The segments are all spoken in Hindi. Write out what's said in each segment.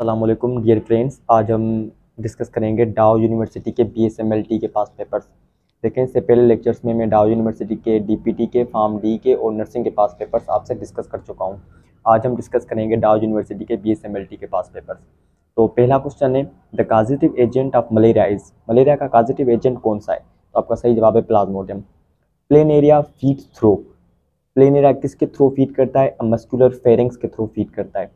अस्सलामुअलैकुम डियर फ्रेंड्स, आज हम डिस्कस करेंगे डाउ यूनिवर्सिटी के BSMLT के पास पेपर्स। देखें, इससे पहले लेक्चर्स में मैं डाउ यूनिवर्सिटी के DPT के, फार्म डी के और नर्सिंग के पास पेपर्स आपसे डिस्कस कर चुका हूं। आज हम डिस्कस करेंगे डाउ यूनिवर्सिटी के BSMLT के पास पेपर्स। तो पहला क्वेश्चन है, the causative agent of malaria is, malaria का काजिटिव एजेंट कौन सा है? तो आपका सही जवाब है Plasmodium. Plain area feed through, plain area किसके थ्रू फीड करता है? मस्कुलर फेरिंग्स के थ्रू फीड करता है।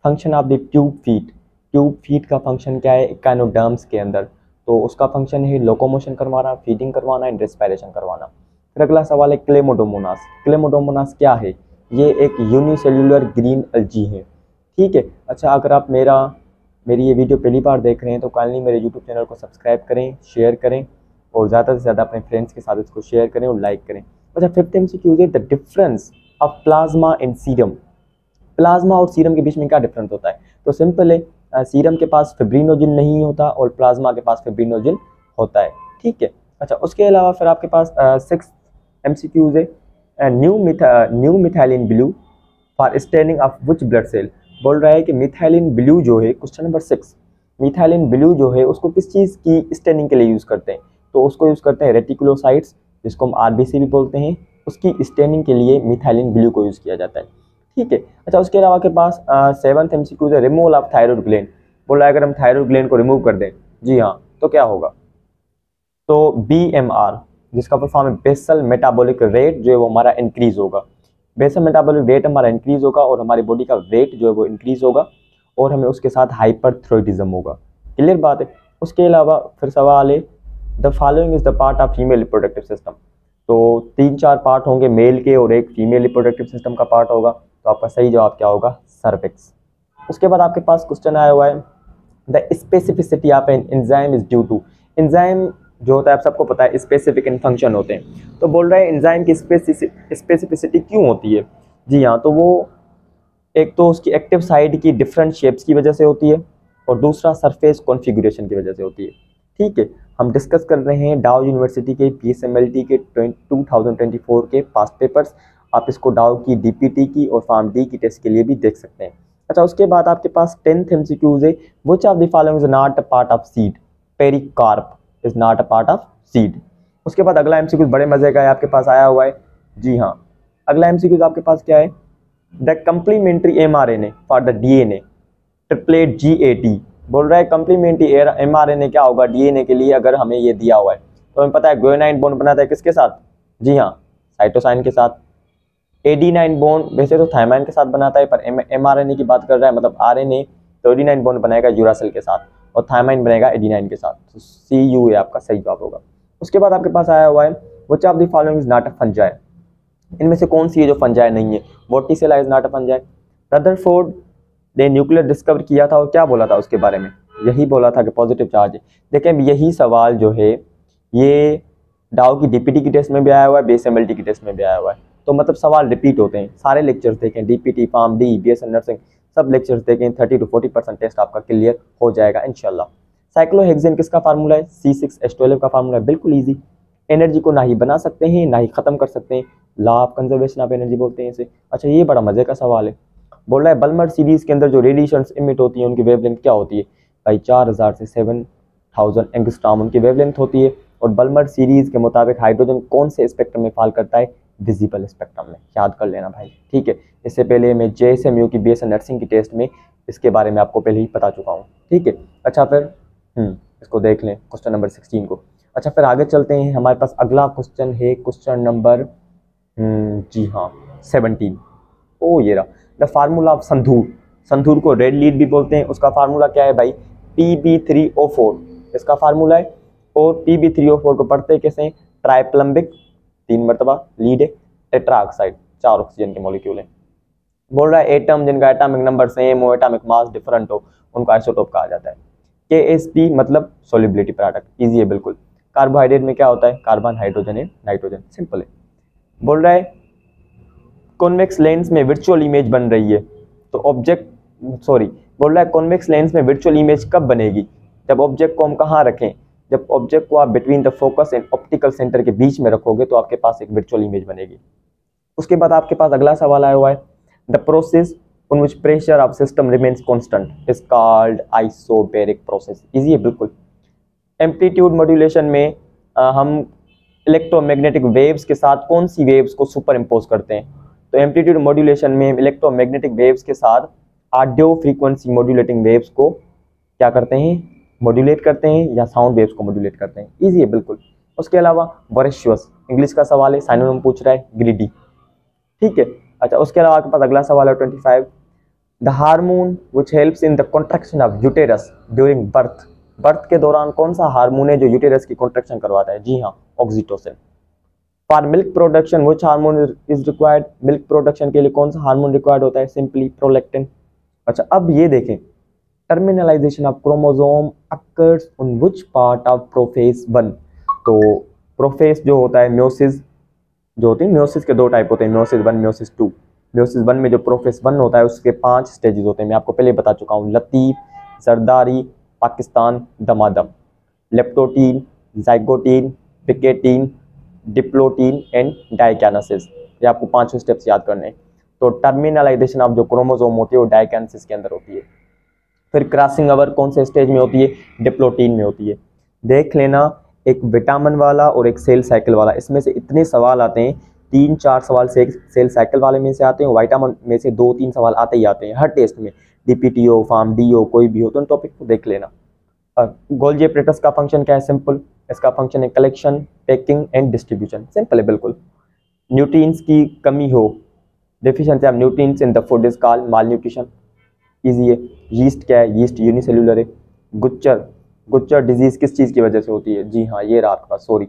Function of the tube feet, tube feet का फंक्शन क्या है? इकानोडर्म्स के अंदर, तो उसका फंक्शन है लोकोमोशन करवाना, फीडिंग करवाना एंड रेस्पिरेशन करवाना। फिर अगला सवाल है क्लेमोडोमोनास, क्लेमोडोमोनास क्या है? ये एक यूनिसेल्युलर ग्रीन एल्गी है। ठीक है, अच्छा, अगर आप मेरी ये वीडियो पहली बार देख रहे हैं तो काइंडली मेरे यूट्यूब चैनल को सब्सक्राइब करें, शेयर करें और ज़्यादा से ज़्यादा अपने फ्रेंड्स के साथ इसको शेयर करें और लाइक करें। अच्छा, फिफ्थ MCQ है, the difference of plasma and serum. Plasma और सीरम के बीच में क्या डिफरेंस होता है? तो सिंपल है, सीरम के पास फिब्रिनोजिन नहीं होता और प्लाज्मा के पास फिब्रिनोजिन होता है। ठीक है, अच्छा, उसके अलावा फिर आपके पास 6 MCQs है, new methylene blue for staining of which blood cell. बोल रहा है कि मिथाइलिन ब्लू जो है, क्वेश्चन नंबर 6, मिथाइलिन ब्लू जो है उसको किस चीज़ की स्टेनिंग के लिए यूज़ करते हैं? तो उसको यूज़ करते हैं रेटिकुलोसाइट्स, जिसको हम RBC भी बोलते हैं, उसकी स्टेनिंग के लिए मिथाइलिन ब्लू को यूज़ किया जाता है। ठीक है, अच्छा, उसके अलावा के पास 7th MCQ है, रिमूवल ऑफ थायराइड ग्लैंड। बोल रहा है अगर हम थायराइड ग्लैंड को रिमूव कर दें, जी हाँ, तो क्या होगा? तो BMR, जिसका फुल फॉर्म है बेसल मेटाबॉलिक रेट, जो है वो हमारा इंक्रीज होगा। बेसल मेटाबॉलिक रेट हमारा इंक्रीज होगा और हमारी बॉडी का वेट जो है वो इंक्रीज होगा और हमें उसके साथ हाइपरथायरॉयडिज्म होगा। क्लियर बात है। उसके अलावा फिर सवाल है, the following is the part of female reproductive system. तो 3-4 पार्ट होंगे मेल के और एक फीमेल रिप्रोडक्टिव सिस्टम का पार्ट होगा। तो आपका सही जवाब क्या होगा? सर्विक्स। उसके बाद आपके पास क्वेश्चन आया हुआ है, the specificity of an enzyme is due to. Enzyme जो होता है आप सबको पता है स्पेसिफिक इन फंक्शन होते हैं। तो बोल रहा है एंजाइम की स्पेसिफिसिटी क्यों होती है? जी हाँ, तो वो एक तो उसकी एक्टिव साइड की डिफरेंट शेप्स की वजह से होती है और दूसरा सरफेस कॉन्फ़िगरेशन की वजह से होती है। ठीक है, हम डिस्कस कर रहे हैं डाउ यूनिवर्सिटी के BSMLT के 2024 के पास्ट पेपर्स। आप इसको डाउ की, DPT की और फार्म डी की टेस्ट के लिए भी देख सकते हैं। अच्छा, उसके बाद आपके पास 10th MCQs है, which of the following is not a part of seed? Pericarp is not a part of seed. उसके बाद अगला MCQ बड़े मजे का है, आपके पास आया हुआ है। जी हाँ, अगला MCQ आपके पास क्या है? The complementary mRNA for the DNA triplet GAT। बोल रहा है कंप्लीमेंट्री mRNA क्या होगा DNA के लिए अगर हमें ये दिया हुआ है? तो हमें पता है गुआनिन बॉन्ड बनाता है किसके साथ? जी हाँ, साइटोसाइन के साथ। एडेनाइन बॉन्ड वैसे तो थायमाइन के साथ बनाता है, पर mRNA की बात कर रहा है, मतलब RNA, तो एडेनाइन बॉन्ड बनाएगा यूरासिल के साथ और थायमाइन बनेगा एडेनाइन के साथ। तो CU है आपका सही जवाब होगा। उसके बाद आपके पास आया हुआ है, which of the following is not a fungi. इनमें से कौन सी है जो फंजाई नहीं है? Vorticella is not a fungi. Rutherford ने न्यूक्लियर डिस्कवर किया था और क्या बोला था उसके बारे में? यही बोला था कि पॉजिटिव चार्ज है। देखिए, यही सवाल जो है ये डाउ की DPT की टेस्ट में भी आया हुआ है, BSMLT की टेस्ट में भी आया हुआ है। तो मतलब सवाल रिपीट होते हैं। सारे लेक्चर्स देखें, DPT, pharm D, BSN nursing, सब लेक्चर्स देखें, 30 to 40% टेस्ट आपका क्लियर हो जाएगा इंशाल्लाह। साइक्लोहेक्सेन किसका फार्मूला है? C6H12 का फार्मूला है, बिल्कुल ईजी। एनर्जी को ना ही बना सकते हैं ना ही खत्म कर सकते हैं, law of conservation of energy बोलते हैं इसे। अच्छा, ये बड़ा मजे का सवाल है। बोल रहा है बल्मर सीरीज के अंदर जो रेडिएशंस इमिट होती हैं उनकी वेवलेंथ क्या होती है? भाई 4000 से 7000 एंगस्ट्रॉम उनकी वेवलेंथ होती है। और बल्मर सीरीज के मुताबिक हाइड्रोजन कौन से स्पेक्ट्रम में फॉल करता है? विजिबल स्पेक्ट्रम में। याद कर लेना भाई, ठीक है। इससे पहले मैं JSMU की BSN नर्सिंग की टेस्ट में इसके बारे में आपको पहले ही बता चुका हूँ। ठीक है, अच्छा, फिर इसको देख लें क्वेश्चन नंबर 16 को। अच्छा, फिर आगे चलते हैं। हमारे पास अगला क्वेश्चन है क्वेश्चन नंबर जी हाँ 17। ओ ये रहा, द फार्मूला ऑफ संधूर। संधूर को रेड लीड भी बोलते हैं। उसका फार्मूला क्या है भाई? Pb3O4 इसका फार्मूला है। और Pb3O4 को पढ़ते कैसे? ट्राइप्लम्बिक, 3 मरतबा लीड है, टेट्रा ऑक्साइड, 4 ऑक्सीजन के मॉलिक्यूल है। बोल रहा है एटम जिनका एटॉमिक नंबर सेम हो, एटॉमिक मास डिफरेंट हो, उनको आइसोटोप कहा जाता है। KSP मतलब सोलिबिलिटी प्रोडक्ट, इजी है बिल्कुल। कार्बोहाइड्रेट में क्या होता है? कार्बन, हाइड्रोजन है, नाइट्रोजन, सिंपल है। बोल रहा है कॉन्वेक्स लेंस में वर्चुअल इमेज बन रही है, तो बोल रहा है कॉन्वेक्स लेंस में वर्चुअल इमेज कब बनेगी? जब ऑब्जेक्ट को हम कहाँ रखें? जब ऑब्जेक्ट को आप between the focus and optical centre के बीच में रखोगे तो आपके पास एक वर्चुअल इमेज बनेगी। उसके बाद आपके पास अगला सवाल आया हुआ है, the process on which pressure of system remains constant is called isobaric process। Easy है बिल्कुल। एम्पलीट्यूड मॉड्यूलेशन में हम इलेक्ट्रोमैग्नेटिक वेव्स के साथ कौन सी वेव्स को सुपर इम्पोज करते हैं? तो एम्पलीट्यूड मॉड्यूलेशन में इलेक्ट्रोमैग्नेटिक वेव्स के साथ ऑडियो फ्रीक्वेंसी मॉड्यूलेटिंग वेव्स को क्या करते हैं? मॉड्यूलेट करते हैं या साउंड वेव्स को मॉड्यूलेट करते हैं। इजी है बिल्कुल। उसके अलावा वॉरेशियस, इंग्लिश का सवाल है, साइनोनिम पूछ रहा है, ग्रीडी। ठीक है। अच्छा, उसके अलावा आपके पास अगला सवाल है 25, the hormone which helps in the contraction of uterus during birth. Birth के दौरान कौन सा हार्मोन है जो यूटेरस की कॉन्ट्रैक्शन करवाता है? जी हाँ, oxytocin. For milk production which hormone is required. Milk production के लिए कौन सा हार्मोन रिक्वायर्ड होता है? Simply prolactin. अच्छा, अब ये देखें, terminalisation of chromosome occurs on which part of prophase 1। तो प्रोफेज जो होता है, म्योसिस जो होती है, म्योसिस के दो टाइप होते हैं, म्योसिस 1, म्योसिस 2। म्योसिस 1 में जो प्रोफेज 1 होता है उसके 5 स्टेजेस होते हैं, मैं आपको पहले बता चुका हूँ। लतीफ, जरदारी, पाकिस्तान, दमादम। Leptotene, zygotene, pachytene, diplotene and diakinesis. ये आपको 5 स्टेप्स याद करने हैं। तो टर्मिनलाइजेशन ऑफ जो क्रोमोसोम होती है वो डाइकैनेसिस के अंदर होती है। फिर क्रॉसिंग ओवर कौन से स्टेज में होती है? डिप्लोटीन में होती है। देख लेना, एक विटामिन वाला और एक सेल साइकिल वाला, इसमें से इतने सवाल आते हैं, 3-4 सवाल से सेल साइकिल वाले में से आते हैं, विटामिन में से 2-3 सवाल आते ही आते हैं हर टेस्ट में। डीपीटी हो, फार्म डी हो, कोई भी हो, तो उन टॉपिक को देख लेना। गोल्जी एपरेटस का फंक्शन क्या है? सिंपल, इसका फंक्शन है collection, packing and distribution. Simple है बिल्कुल। न्यूट्रिएंट्स की कमी हो, deficiency of nutrients in the food is called mall nutrition. Easy है। यीस्ट क्या है? यीस्ट यूनिसेल्युलर है। गुच्चर डिजीज किस चीज़ की वजह से होती है? जी हाँ, ये रहा आपके पास, सॉरी।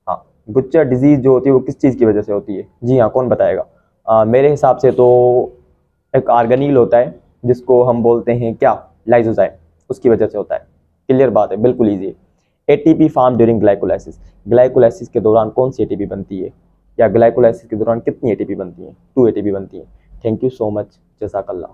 हाँ, गुच्चर डिजीज जो होती है वो किस चीज़ की वजह से होती है? जी हाँ, कौन बताएगा? मेरे हिसाब से तो एक आर्गेनिल होता है जिसको हम बोलते हैं क्या? लाइसोजाइम, उसकी वजह से होता है। क्लियर बात है, बिल्कुल ईजी है। ATP form during glycolysis. Glycolysis के दौरान कौन सी एटीपी बनती है, या ग्लाइकोलाइसिस के दौरान कितनी एटीपी बनती है? 2 एटीपी बनती है। थैंक यू सो मच, जज़ाकल्लाह।